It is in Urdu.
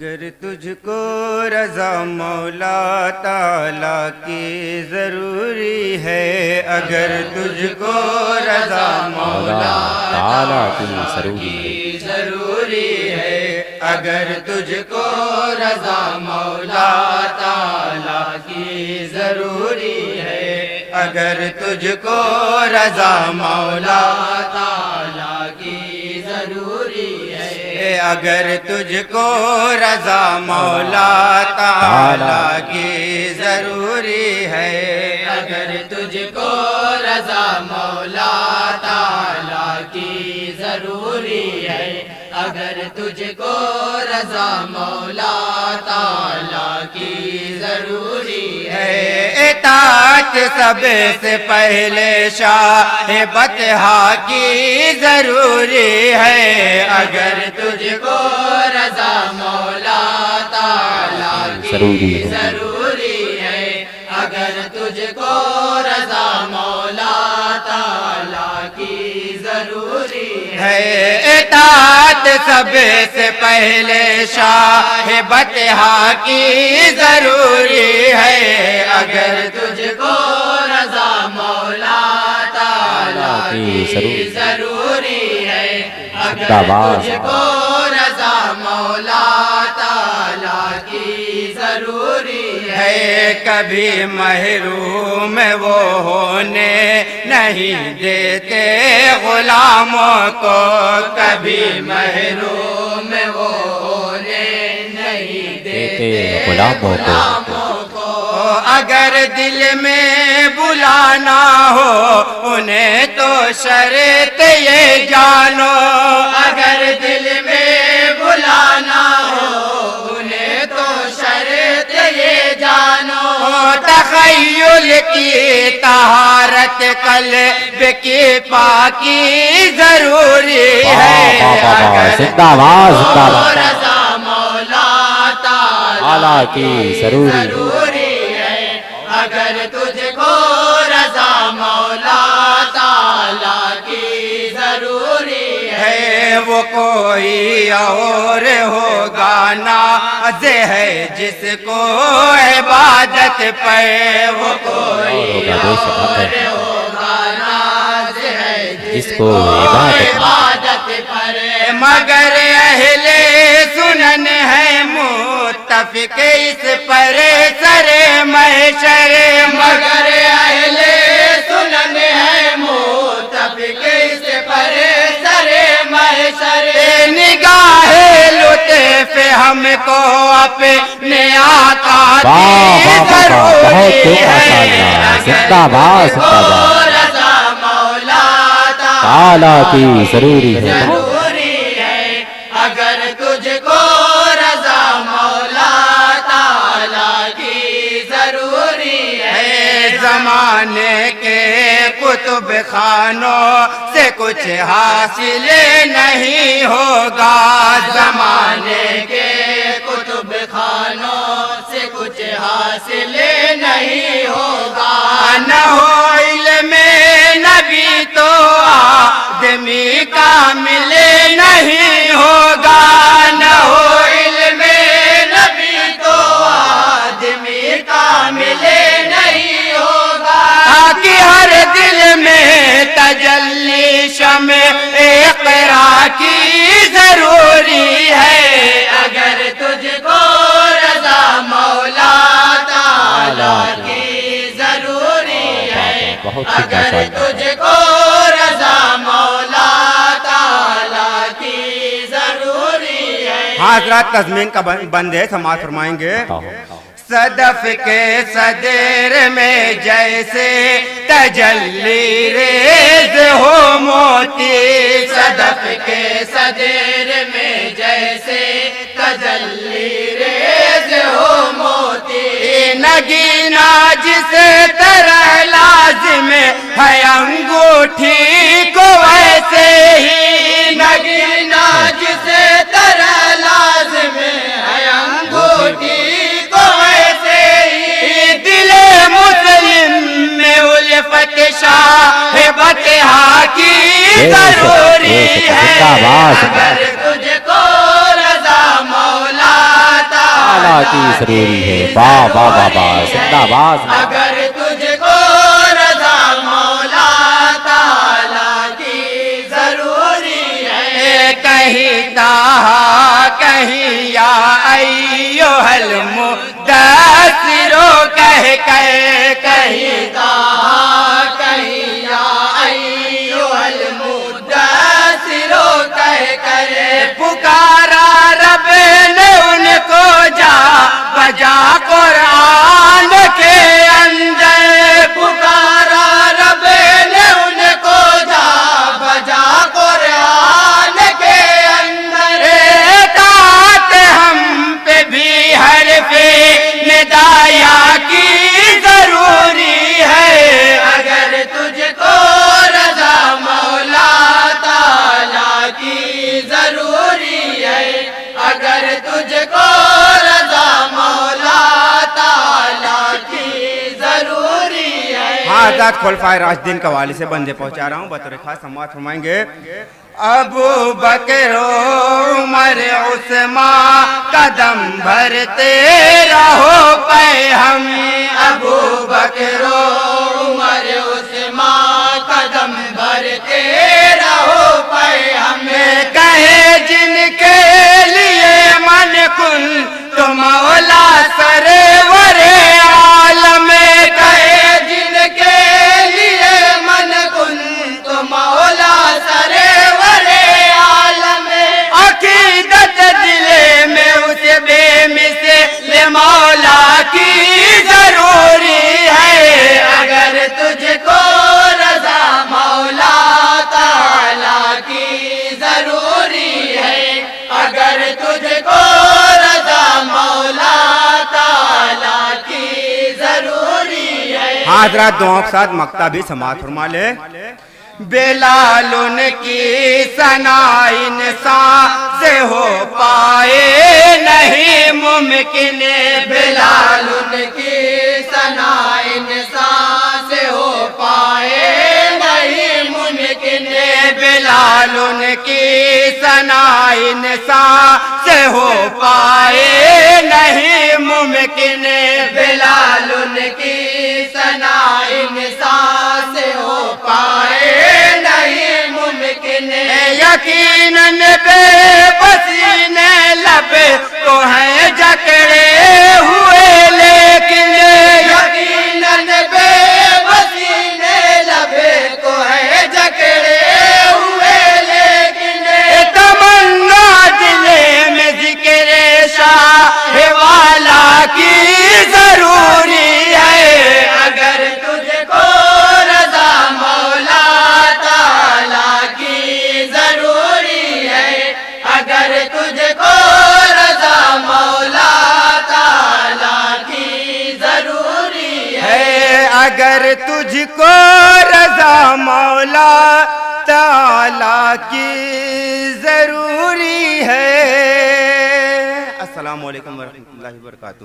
اگر تجھ کو رضا مولا تعالیٰ کی ضروری ہے، اگر تجھ کو رضا مولا تعالیٰ کی ضروری ہے، اگر تجھ کو رضا مولا تعالیٰ کی ضروری ہے، اگر تجھ کو رضا مولا تعالیٰ کی ضروری ہے، اگر تجھ کو رضا مولا تعالیٰ کی ضروری ہے، اگر تجھ کو رضا مولا تعالیٰ کی ضروری ہے، اگر تجھ کو رضا مولا تعالیٰ کی ضروری ہے، اطاعت سب سے پہلے شاہ بطحا کی ضروری ہے، اگر تجھ کو رضا مولا تعالیٰ کی ضروری ہے، اگر تجھ کو رضا مولا تعالیٰ کی ضروری ہے، اطاعت سب سے پہلے شاہ بطحا کی ضروری ہے، اگر تجھ کو رضا مولا تعالیٰ کی ضروری ہے، اگر تجھ کو رضا مولا تعالیٰ کی ضروری ہے، کبھی محروم وہ ہونے نہیں دیتے غلاموں کو، کبھی محروم وہ ہونے نہیں دیتے غلاموں کو، اگر دل میں بلانا ہو انہیں تو شرط یہ جانو، اگر دل میں بلانا ہو انہیں تو شرط یہ جانو، تخیل کی طہارت قلب کی پاکی ضروری ہے، اگر رضا مولا تعالیٰ کی ضروری ہے، اگر تجھ کو رضا مولا تعالیٰ کی ضروری ہے، وہ کوئی اور ہوگا ناز ہے جس کو عبادت پہ، وہ کوئی اور ہوگا ناز ہے جس کو عبادت پر، مگر اہل سنن ہے متفق اس پر سر محشر، مگر اہل سنن ہے متفق اس پر سر محشر، نگاہ لطف ہم کو اپنے آقا کی ضروری ہے، اگر تجھ کو رضا مولا تعالیٰ کی ضروری ہے، اگر تجھ کو رضا مولا تعالیٰ کی ضروری ہے، زمانے کے کتب خانوں سے کچھ حاصل نہیں ہوگا، زمانے کے کتب خانوں سے کچھ حاصل نہیں ہوگا، نہ ہو علم نبی تو آدمی کامل نہیں ہوگا، نہ ہو علم نبی تو آدمی کامل نہیں ہوگا، کہ ہر دل میں تجلی شمع اقرا کی ضروری ہے، اگر تجھ کو رضا مولا تعالیٰ کی ضروری ہے، اگر تجھ کو رضا مولا تعالیٰ کی ضروری ہے، حضرات تضمین کا بند ہے، سماعت فرمائیں گے، صدف کے صدر میں جیسے تجلی ریز ہو موتی، صدف کے صدر میں جیسے تجلی ریز ہو موتی، نگینا جس طرح لازم ہے انگوٹھی کو ویسے ہی، نگینا جس طرح لازم ہے انگوٹھی کو ویسے ہی، دل مسلم میں الفت شاہ بطحا کی ضروری ہے، اگر تجھ کو رضا مولا کی ضروری ہے. واہ واہ واہ واہ زندہ باد. اگر تجھ کو رضا مولا تعالیٰ کی ضروری ہے کہیں تاہا کہیں یا ایوہ المدثر کہہ کہیں تاہا کہیں یا ایوہ المدثر کہہ پکارا رب نے ان کو جا بجا قرآن کے اندر پکارا رب نے ان کو جا بجا قرآن کے اندر اطاعت ہم پہ بھی حرف ندایا کی ضروری ہے اگر تجھ کو رضا مولا تعالیٰ کی ضروری ہے اگر تجھ کو رضا مولا تعالیٰ کی ضروری ہے. حضرت خلفائے راشدین کے حوالے سے بندے پہنچا رہا ہوں بطور خاص سماعت فرمائیں گے. ابو بکر عمر عثمان قدم بھرتے رہو پہ ہم ابو بکر عمر عثمان قدم بھرتے رہو پہ ہمیں کہے جن کے لیے من کن تو مولا سرور عالم کہے جن کے لیے من کن تو مولا سرور عالم عقیدت دل میں اس بے مثل مولا کی ضروری ہے اگر تجھ کو رضا مولا تعالیٰ کی ضروری ہے اگر تجھ کو رضا مولا تعالیٰ کی ضروری ہے. حضرات دعاؤں کے ساتھ مقطع بھی سماعت فرما لے. بلال ان کی ثنا انسان سے ہو پائے نہیں ممکن بلال ان کی ثنا انسان سے ہو پائے نہیں ممکن بلال ان کی ثنا انسان سے ہو پائے نہیں ممکن بلال ان کی ثنا انسان سے ہو پائے نہیں ممکن یقیناً بے پسینے لب کو ہیں جکڑے ہوئے لیکن یقیناً بے پسینے لب کو ہیں جکڑے ہوئے لیکن تمنا دل میں ذکر شاہ والا کی ضروری ہے اگر تجھ کو رضا مولا تعالیٰ کی ضروری ہے اگر تجھ کو رضا مولا تعالیٰ کی ضروری ہے اگر تجھ کو رضا مولا تعالیٰ کی ضروری ہے. السلام علیکم ورحمۃ اللہ وبرکاتہ.